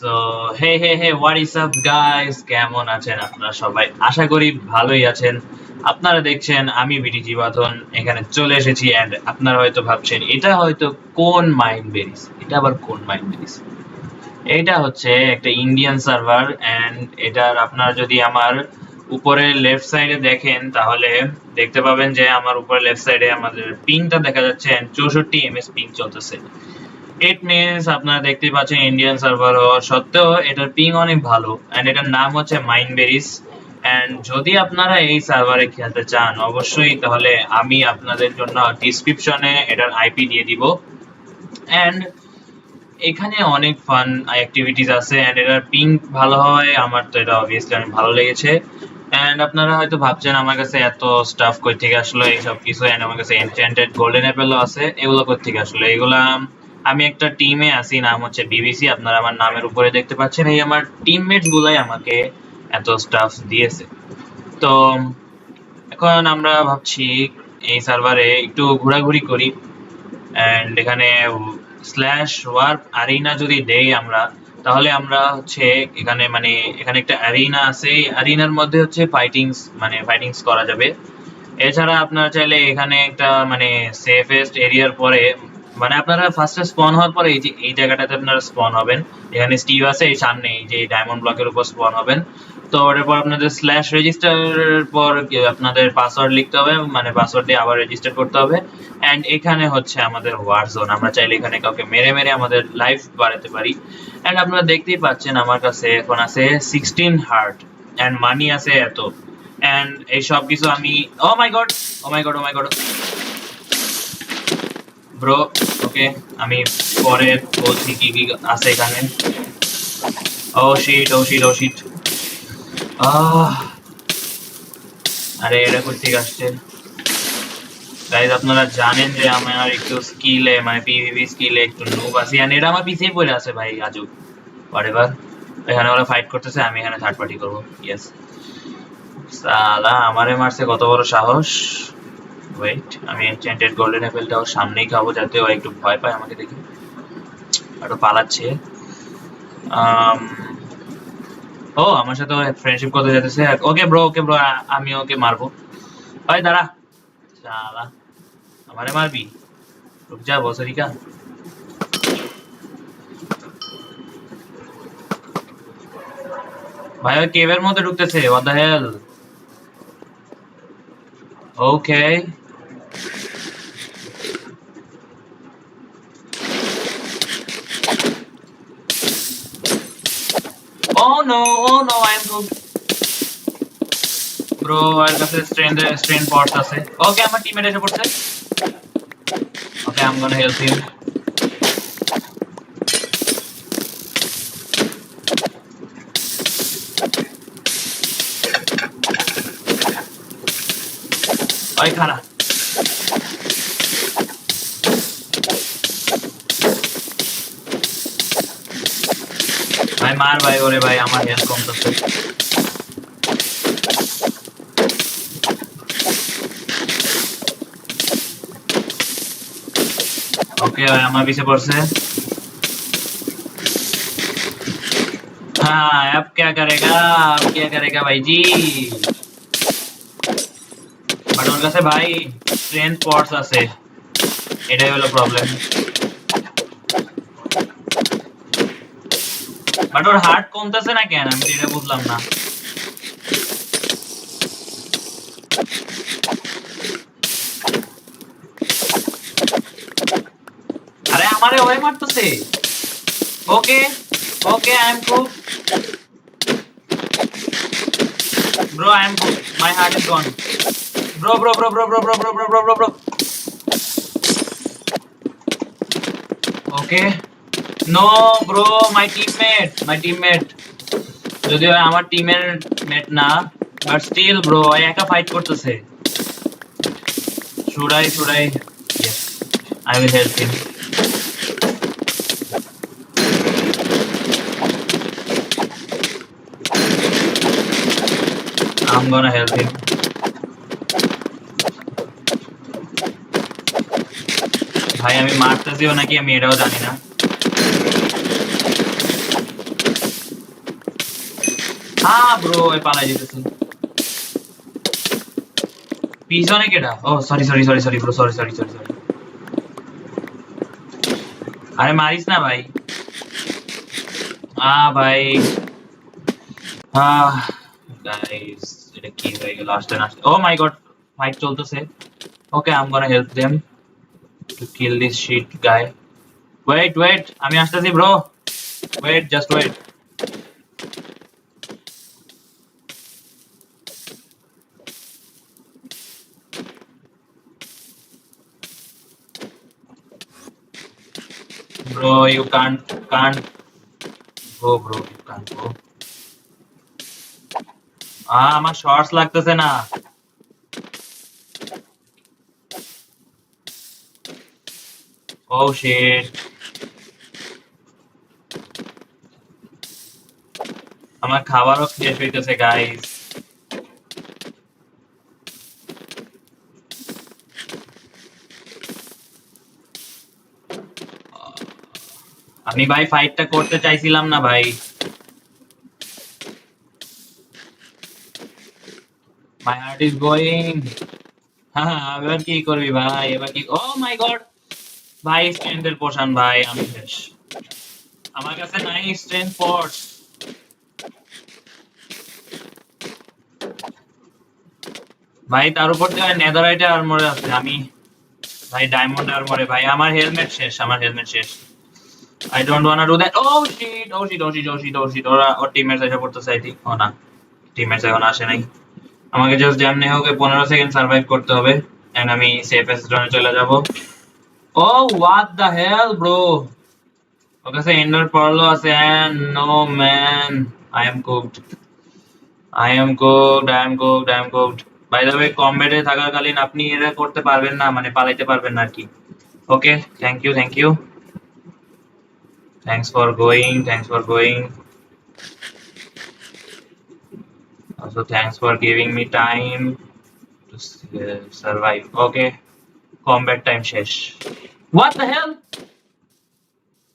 So hey what is up guys, কেমন আছেন আপনারা সবাই? আশা করি ভালোই আছেন। আপনারা দেখছেন আমি বিটিজি বাঁধন এখানে চলে এসেছি। এন্ড আপনারা হয়তো ভাবছেন এটা হয়তো কোন মাইন্ড বেরিস, এটা আবার কোন মাইন্ড বেরিস? এটা হচ্ছে একটা ইন্ডিয়ান সার্ভার। এন্ড এটার আপনারা যদি আমার উপরে লেফট সাইডে দেখেন তাহলে দেখতে পাবেন যে আমার উপরে লেফট সাইডে আমাদের পিংটা দেখা যাচ্ছে। 64 এমএস পিং চলতেছে। ইট মিনস আপনারা দেখতেই পাচ্ছেন ইন্ডিয়ান সার্ভার হওয়া সত্ত্বেও এটার পিং অনেক ভালো। এন্ড এটার নাম হচ্ছে মাইনবেরিজ। এন্ড যদি আপনারা এই সার্ভারে খেলতে চান অবশ্যই তাহলে আমি আপনাদের জন্য ডিসক্রিপশনে এটার আইপি দিয়ে দিব। এন্ড এখানে অনেক ফান অ্যাক্টিভিটিস আছে। এন্ড এটার পিং ভালো হয়, আমার তো এটা অবভিয়াসলি অনেক ভালো লেগেছে। এন্ড আপনারা হয়তো ভাবছেন আমার কাছে এত স্টাফ কই থেকে আসলো, এইসব কিছু। এন্ড আমার কাছে এনচ্যান্টেড গোল্ডেন অ্যাপেলও আছে, এগুলো কই থেকে আসলো? এগুলা আমি একটা টিমে আছি, নাম হচ্ছে বিবিসি। আপনারা আমার নামের উপরে দেখতে পাচ্ছেন, এই আমার টিমমেটস গুলাই আমাকে এত স্টাফ দিয়েছে। তো এখন আমরা ভাবছি এই সার্ভারে একটু ঘোরাঘুরি করি। এন্ড এখানে স্ল্যাশ ওয়ার্প আরিনা যদি দেই আমরা, তাহলে আমরা হচ্ছে এখানে এখানে একটা অ্যারিনা আছে। এই অ্যারিনার মধ্যে হচ্ছে ফাইটিংস করা যাবে। এছাড়া আপনারা চাইলে এখানে একটা সেফেস্ট এরিয়ার পরে আপনারা ফার্স্টে স্পন হওয়ার পরে এই জায়গাটাতে আপনারা স্পন হবেন। এখানে স্টিভ আছে, এই সামনে এই যে ডায়মন্ড ব্লকের উপর স্পন হবেন। তো ওটার পর আপনাদের স্ল্যাশ রেজিস্টার পর আপনাদের পাসওয়ার্ড লিখতে হবে, পাসওয়ার্ড দিয়ে আবার রেজিস্টার করতে হবে। এন্ড এখানে হচ্ছে আমাদের ওয়ার জোন। আমরা চাইলে এখানে কাউকে মেরে মেরে আমাদের লাইফ বাড়াতে পারি। এন্ড আপনারা দেখতেই পাচ্ছেন আমার কাছে এখন আছে 16 হার্ট এন্ড মানি আছে এত। এন্ড এই সব কিছু আমি ও মাই গড ব্রো, ওকে আমি পরে বলছি কি কি আছে এখানে। ও শিট আরে এটা কই থেকে আসছে? গাইজ আপনারা জানেন যে আমার একটু স্কিলে পিভিপি স্কিলে একটু নুব আছি। এন্ড এটা আমার পিছিয়ে পড়ে আছে ভাই আজব। হোয়াটএভার, এখানে ওরা ফাইট করতেছে, আমি এখানে থার্ড পার্টি করবো। ইয়েস, সালা আমারে মারছে, কত বড় সাহস! ওয়েট, আমি এনচেন্টেড গোল্ডেন অ্যাপেলটাও সামনেই খাবো যাতে ও একটু ভয় পায় আমাকে দেখে। একটু পালাচ্ছে। ও আমার সাথে ফ্রেন্ডশিপ করতে যেতেছে। ওকে ব্রো আমি ওকে মারবো। ভাই দাঁড়া, শালা আমারে মারবি? রুক যা বসরিকা। ভাই ওই কেভের মধ্যে ঢুকতেছে, what the hell? Okay oh no I am good bro। আর কাছে স্ট্রেন পটস আছে। ওকে আমার টিমমেট এসে পড়ছে। Okay I am gonna help him. ওই খানা ভাই মার ভাই, ওরে ভাই আমার হেলথ কমতেছে। ওকে ভাই আমার পিছে পড়ছে। हाँ अब क्या करेगा भाई जी? বাট ওর কাছে ভাই স্ট্রেন্থ পটস আছে, এটাই হলো প্রবলেম। বাট ওর হার্ট কমতেছে না কেন, আমি এটা বুঝলাম না। আরে আমারে ওই মারতেছে। Okay I am cook bro, I am cook, my heart is gone bro. Okay no bro, my teammate যদিও আমার টিমের মেট না, বাট স্টিল ব্রো একা ফাইট করতেছে। should I yes I will help him. I'm gonna help him. ভাই আমি মারতেছিও নাকি আমি এটাও জানি না। ব্রো এ পালাই যেতেছে পিছনে কেডা ও sorry sorry sorry sorry bro sorry sorry sorry sorry আরে মারিস না ভাই ভাই গাইস এটা কি হয়ে গেল আসতে না ও মাই গড ফাইট চলতেছে okay I am gonna help them to kill this shit guy wait wait আমি আসতেছি bro wait just wait bro you can't go bro you can't go আমার শর্টস লাগতেছে না ও শিট আমার খাবারও শেষ হইতেছে গাইস আমি ভাই ফাইটটা করতে চাইছিলাম না ভাই মাই হার্ট ইজ গোয়িং হ্যাঁ এবার কি করবি ভাই এবার কি ও মাই গড ভাই স্ট্রেন্থের পোশন ভাই আমি শেষ আমার কাছে নাই স্ট্রেন্থ ফোর্স ভাই তার উপর দিয়ে নেদারাইটে আর্মরে আছে আমি ভাই ডায়মন্ড আর্মরে ভাই আমার হেলমেট শেষ I don't wanna do that. Oh shit, oh shit, oh shit, oh shit, oh shit. Or teammates এসে পড়তেছে আই থিংক ও না টিমমেটস এখন আসে নাই আমাকে জাস্ট যেমনি হোক 15 সেকেন্ড সার্ভাইভ করতে হবে এন্ড আমি সেফেস্ট জোনে চলে যাব ও হোয়াট দ্য হেল ব্রো ওর কাছে এন্ডার পার্লও আছে and no man I am cooked by the way কমব্যাটে থাকাকালীন আপনি এটা করতে পারবেন না মানে পালাইতে পারবেন না আর কি okay thank you thanks for going also thanks for giving me time to survive okay combat time শেষ what the hell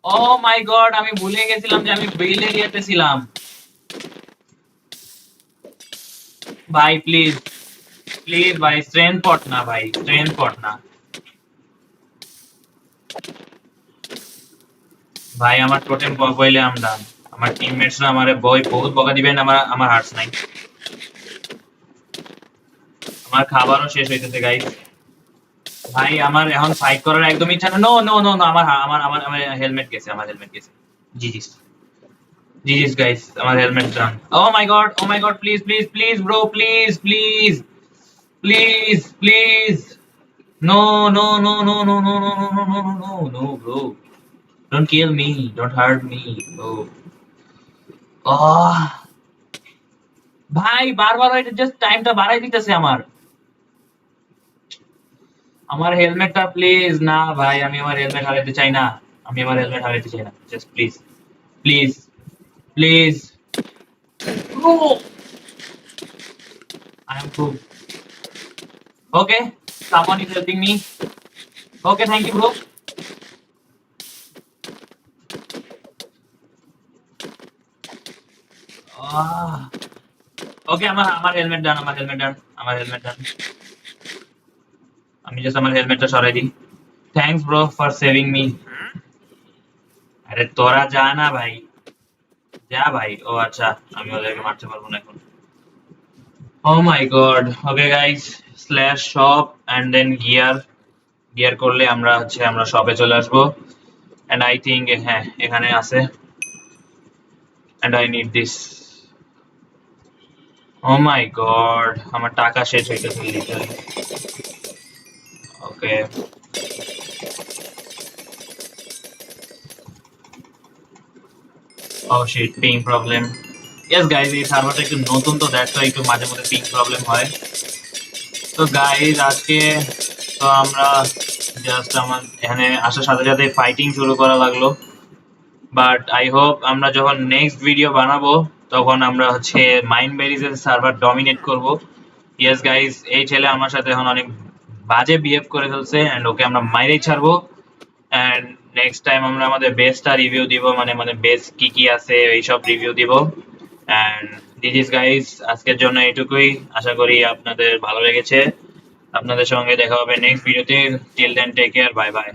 oh my god আমি ভুলে গেছিলাম যে আমি বেইল এরিয়াতে ছিলাম ভাই প্লিজ ভাই স্ট্রেন্থ পট না ভাই আমার টোটেম বইলে আম ডান আমার টিমমেটসরা আমারে বহুত বকা দিবেন আমার হার্টস নাই আমার খাবারও শেষ হইতেছে গাইস ভাই আমার এখন ফাইট করার একদম ইচ্ছা না নো আমার হেলমেট গেছে জিজিস গাইস আমার helmet done oh my god please bro please no bro don't kill me don't hurt me bro oh ভাই বারবার এটা জাস্ট টাইমটা বাড়াই দিতেছে আমার হেলমেটটা প্লিজ না ভাই আমি আমার হেলমেট হারাইতে চাই না just please bro I am cool okay someone is helping me okay thank you bro ওকে আমার হেলমেট ডান আমি জাস্ট আমার হেলমেটটা সরাই দিই thanks bro for saving me আরে তোরা যা না ভাই ও আচ্ছা আমি ওদেরকে মারতে পারবো না এখন oh my god okay guys slash shop and then gear করলে আমরা শপে চলে আসবো এন্ড আই থিংক হ্যাঁ এখানে আছে and I need this Oh my god, আমার টাকা শেষ হইতেছে literally okay oh shit ping problem yes guys এই সার্ভারটা একটু নতুন তো দ্যাটস ওয়াই একটু মাঝে মধ্যে পিং প্রবলেম হয় তো গাইস আজকে তো আমরা জাস্ট আমার এখানে আসার সাথে সাথে ফাইটিং শুরু করা লাগলো বাট আই হোপ আমরা যখন নেক্সট ভিডিও বানাবো তখন আমরা মাইন্ড বেরিজের সার্ভার ডমিনেট করব ইয়েস গাইস এই ছেলে আমার সাথে এখন অনেক বাজে বিহেভ করে ফেলছে এন্ড ওকে আমরা মাইরেই ছাড়বো এন্ড নেক্সট টাইম আমরা আমাদের বেসটা রিভিউ দিব মানে বেস কি আছে এইসব রিভিউ দিব এন্ড দিস ইজ গাইস, আজকের জন্য এইটুকুই। আশা করি আপনাদের ভালো লেগেছে। আপনাদের সঙ্গে দেখা হবে নেক্সট ভিডিওতে। Till then take care, bye by.